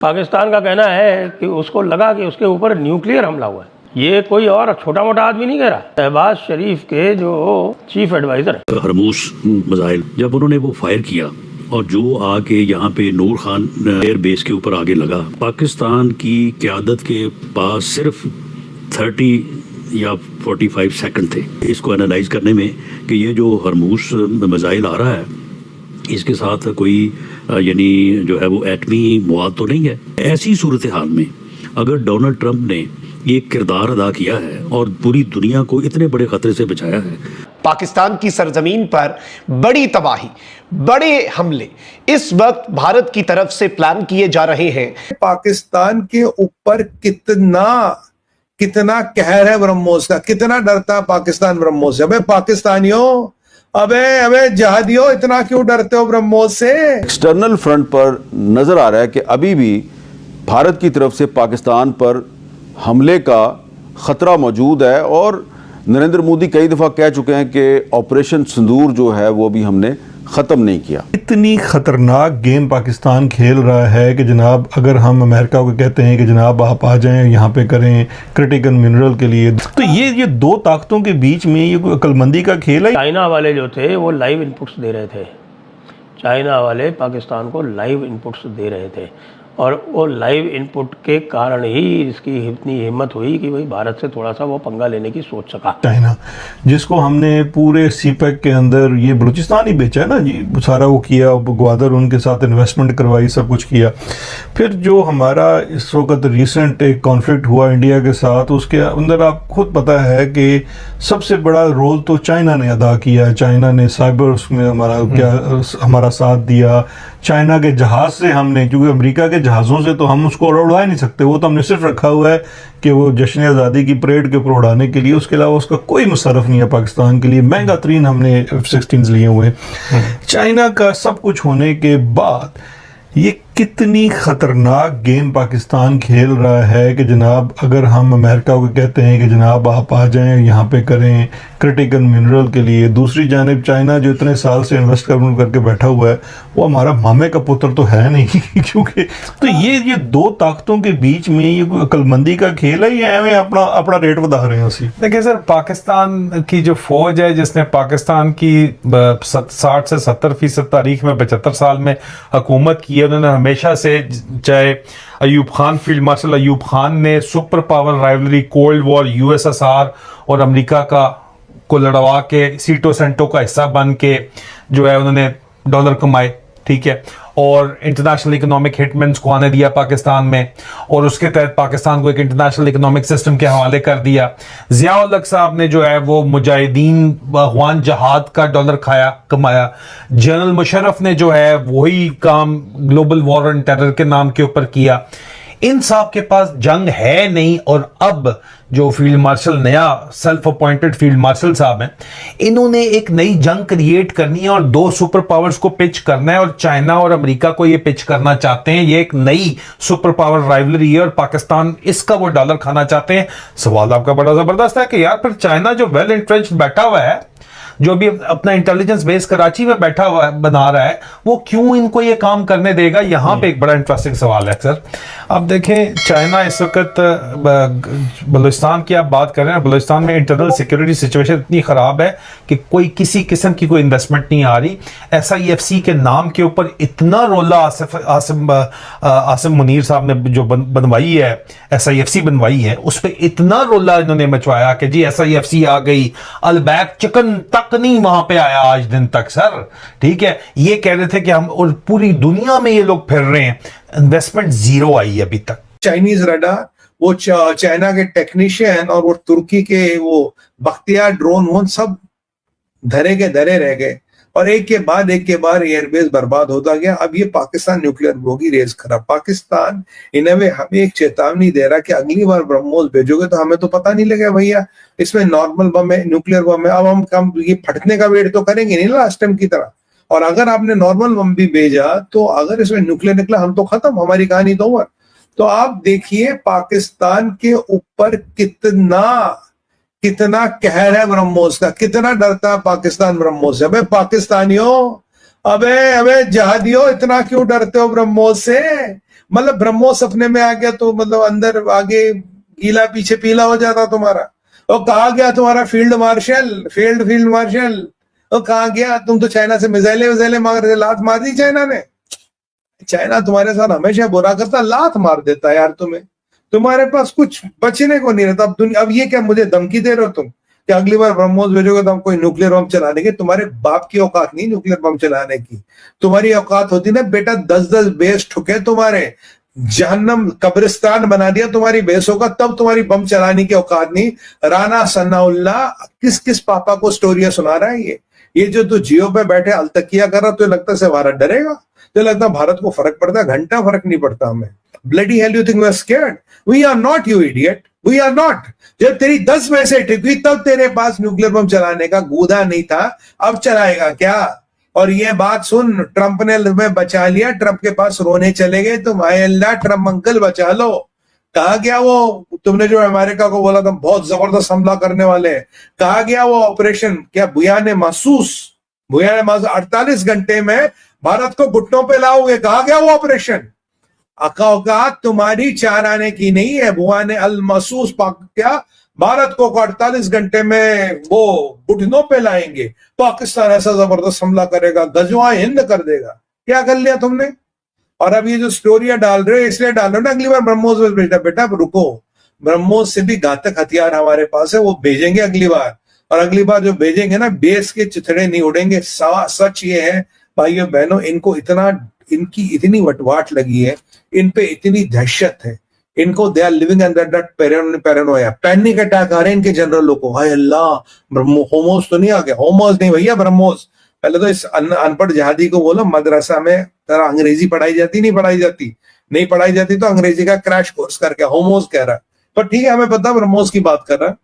पाकिस्तान का कहना है कि उसको लगा कि उसके ऊपर न्यूक्लियर हमला हुआ है। ये कोई और छोटा मोटा आदमी नहीं कह रहा। शहबाज शरीफ के जो चीफ एडवाइजर है, हरमूस मिसाइल जब उन्होंने वो फायर किया और जो आके यहाँ पे नूर खान एयर बेस के ऊपर आगे लगा, पाकिस्तान की क़यादत के पास सिर्फ 30 या 45 सेकंड थे इसको एनालाइज करने में कि ये जो हरमूस मिसाइल आ रहा है इसके साथ कोई यानी जो है वो एटमी मवाद तो नहीं है। ऐसी सूरत हाल में अगर डोनाल्ड ट्रंप ने ये किरदार अदा किया है और पूरी दुनिया को इतने बड़े खतरे से बचाया है, पाकिस्तान की सरजमीन पर बड़ी तबाही, बड़े हमले इस वक्त भारत की तरफ से प्लान किए जा रहे हैं। पाकिस्तान के ऊपर कितना कहर है ब्रह्मोस का, कितना डरता है पाकिस्तान ब्रह्मोस से। अबे पाकिस्तानियों, अबे जहादियों, इतना क्यों डरते हो ब्रह्मोस से? एक्सटर्नल फ्रंट पर नजर आ रहा है कि अभी भी भारत की तरफ से पाकिस्तान पर हमले का खतरा मौजूद है और नरेंद्र मोदी कई दफा कह चुके हैं कि ऑपरेशन सिंदूर जो है वो भी हमने ख़त्म नहीं किया। इतनी ख़तरनाक गेम पाकिस्तान खेल रहा है कि जनाब अगर हम अमेरिका को कहते हैं कि जनाब आप आ जाएं यहाँ पे करें क्रिटिकल मिनरल के लिए, तो ये दो ताकतों के बीच में ये कोई अक्लमंदी का खेल है। चाइना वाले जो थे वो लाइव इनपुट्स दे रहे थे। चाइना वाले पाकिस्तान को लाइव इनपुट्स दे रहे थे और वो लाइव इनपुट के कारण ही इसकी इतनी हिम्मत हुई कि भाई भारत से थोड़ा सा वो पंगा लेने की सोच सका। चाइना जिसको हमने पूरे सीपैक के अंदर ये बलूचिस्तान ही बेचा है ना जी, सारा वो किया, ग्वादर उनके साथ इन्वेस्टमेंट करवाई, सब कुछ किया। फिर जो हमारा इस वक्त रिसेंट एक कॉन्फ्लिक्ट हुआ इंडिया के साथ, उसके अंदर आप खुद पता है कि सबसे बड़ा रोल तो चाइना ने अदा किया। चाइना ने साइबर में हमारा साथ दिया। चाइना के जहाज़ से हमने, क्योंकि अमेरिका के जहाज़ों से तो हम उसको उड़ा ही नहीं सकते, वो तो हमने सिर्फ रखा हुआ है कि वो जश्न आज़ादी की परेड के ऊपर उड़ाने के लिए, उसके अलावा उसका कोई मुशर्रफ नहीं है पाकिस्तान के लिए। महंगा तरीन हमने F-16 लिए हुए। चाइना का सब कुछ होने के बाद ये कितनी ख़तरनाक गेम पाकिस्तान खेल रहा है कि जनाब अगर हम अमेरिका को कहते हैं कि जनाब आप आ जाएं यहाँ पे करें क्रिटिकल मिनरल के लिए, दूसरी जानिब चाइना जो इतने साल से इन्वेस्ट करके बैठा हुआ है वो हमारा मामे का पुत्र तो है नहीं क्योंकि तो ये दो ताकतों के बीच में ये कोई अक्लमंदी का खेल है, ये एवं अपना रेट बढ़ा रहे हैं उसी। देखिए सर, पाकिस्तान की जो फौज है जिसने पाकिस्तान की 60 से 70% तारीख में 75 साल में हुकूमत की है, उन्होंने हमेशा से, चाहे अयूब खान, फील्ड मार्शल अयूब खान ने super power rivalry cold war USSR और अमेरिका को लड़वा के सीटो सेंटो का हिस्सा बन के जो है उन्होंने डॉलर कमाए, ठीक है, और इंटरनेशनल इकोनॉमिक हिटमैन्स को आने दिया पाकिस्तान में और उसके तहत पाकिस्तान को एक इंटरनेशनल इकोनॉमिक सिस्टम के हवाले कर दिया। ज़िया-उल हक साहब ने जो है वो मुजाहिदीन अफ़गान जहाद का डॉलर कमाया। जनरल मुशर्रफ ने जो है वही काम ग्लोबल वॉर ऑन टेरर के नाम के ऊपर किया। इन साहब के पास जंग है नहीं और अब जो फील्ड मार्शल, नया सेल्फ अपॉइंटेड फील्ड मार्शल साहब हैं, इन्होंने एक नई जंग क्रिएट करनी है और दो सुपर पावर्स को पिच करना है और चाइना और अमेरिका को ये पिच करना चाहते हैं। ये एक नई सुपर पावर राइवलरी है और पाकिस्तान इसका वो डॉलर खाना चाहते हैं। सवाल आपका बड़ा जबरदस्त है कि यार फिर चाइना जो वेल इंट्रेंच्ड बैठा हुआ है, जो भी अपना इंटेलिजेंस बेस कराची में बैठा हुआ बना रहा है, वो क्यों इनको ये काम करने देगा? यहाँ पे एक बड़ा इंटरेस्टिंग सवाल है सर। अब देखें, चाइना इस वक्त बलूचिस्तान की आप बात कर रहे हैं, बलूचिस्तान में इंटरनल सिक्योरिटी सिचुएशन इतनी ख़राब है कि कोई किसी किस्म की कोई इन्वेस्टमेंट नहीं आ रही। SIFC के नाम के ऊपर इतना रोला आसिम मुनीर साहब ने जो बनवाई है, SIFC बनवाई है, उस पर इतना रोला इन्होंने मचवाया कि जी SIFC आ गई, अलबैक चिकन तक नहीं वहां पे आया आज दिन तक सर, ठीक है। ये कह रहे थे कि हम, और पूरी दुनिया में ये लोग फिर रहे हैं, इन्वेस्टमेंट जीरो आई है अभी तक। चाइनीज रडार, वो चाइना के टेक्नीशियन और वो तुर्की के वो बख्तियार ड्रोन, वो सब धरे के धरे रह गए और एक के बाद एयरबेस बर्बाद होता गया। अब ये पाकिस्तान न्यूक्लियर होगी रेस खराब। पाकिस्तान इनमें हमें एक चेतावनी दे रहा कि अगली बार ब्रह्मोस भेजोगे तो हमें तो पता नहीं लगा भैया इसमें नॉर्मल बम है, न्यूक्लियर बम है। अब हम कम ये फटने का वेट तो करेंगे नहीं लास्ट टाइम की तरह। और अगर आपने नॉर्मल बम भी भेजा तो अगर इसमें न्यूक्लियर निकला हम तो खत्म, हमारी कहानी तो ओवर। तो आप देखिए पाकिस्तान के ऊपर कितना कहर है ब्रह्मोस का, कितना डरता है पाकिस्तान ब्रह्मोस से। अबे पाकिस्तानियों, अबे जहादियों, इतना क्यों डरते हो ब्रह्मोस से? मतलब ब्रह्मोस सपने में आ गया तो मतलब अंदर आगे गीला पीछे पीला हो जाता तुम्हारा। और कहा गया तुम्हारा फील्ड मार्शल, और कहा गया तुम तो चाइना से मिसाइलें मांग रहे थे, लात मार दी चाइना ने। चाइना तुम्हारे साथ हमेशा बुरा करता, लात मार देता यार तुम्हें, तुम्हारे पास कुछ बचने को नहीं रहता। अब ये क्या मुझे धमकी दे रहे हो तुम कि अगली बार ब्रह्मोस भेजोगे तो हम कोई न्यूक्लियर बम चलाने के? तुम्हारे बाप की औकात नहीं न्यूक्लियर बम चलाने की। तुम्हारी औकात होती ना बेटा 10-10 बेस ठुके तुम्हारे, जहन्नम कब्रिस्तान बना दिया तुम्हारी बेसों का, तब तुम्हारी बम चलाने की औकात नहीं। राना सन्नाउल्लाह किस किस पापा को स्टोरियां सुना रहा है ये जो तू जियो पे बैठे अलतकिया कर रहा, तो लगता है भारत डरेगा? तो लगता है भारत को फर्क पड़ता है? घंटा फर्क नहीं पड़ता हमें। Bloody hell you think we are scared? We are not, you idiot, we are not. जब तेरी 10 में से ठीक हुई तब तेरे पास न्यूक्लियर बम चलाने का गूदा नहीं था, अब चलाएगा क्या? और ये बात सुन, ट्रंप ने तुम्हें बचा लिया, ट्रंप के पास रोने चले गए तुम, हाय अल्लाह ट्रंप अंकल बचा लो। कहा गया वो तुमने जो अमेरिका को बोला था बहुत जबरदस्त हमला करने वाले हैं, कहा गया वो ऑपरेशन क्या भुया ने महसूस 48 घंटे में भारत को घुटनों पे लाओगे, कहा गया वो ऑपरेशन। औकात तुम्हारी 4 आने की नहीं है, भुआ ने अल महसूस क्या भारत को 48 घंटे में वो घुटनों पे लाएंगे, पाकिस्तान ऐसा जबरदस्त हमला करेगा, गजवा हिंद कर देगा। क्या कर लिया तुमने? और अब ये जो स्टोरियां डाल रहे हो इसलिए डाल रहे हो ना अगली बार ब्रह्मोस भेजना। बेटा रुको, ब्रह्मोस से भी घातक हथियार हमारे पास है, वो भेजेंगे अगली बार। और अगली बार जो भेजेंगे ना, बेस के चिथड़े नहीं उड़ेंगे। सच ये है भाइयों बहनों, इनकी इतनी वटवाट लगी है, इन पे इतनी दहशत है, इनको they are living under that paranoia, panic attack आ रहे हैं इनके जनरलों को। हाय अल्लाह, होमोस तो नहीं आ गया? होमोस नहीं भैया, ब्रह्मोस। पहले तो इस अनपढ़ जहादी को बोलो मदरसा में तेरा अंग्रेजी पढ़ाई जाती नहीं पढ़ाई जाती तो अंग्रेजी का क्रैश कोर्स करके होमोस कह रहा है। पर ठीक है, हमें पता ब्रह्मोस की बात कर रहा है।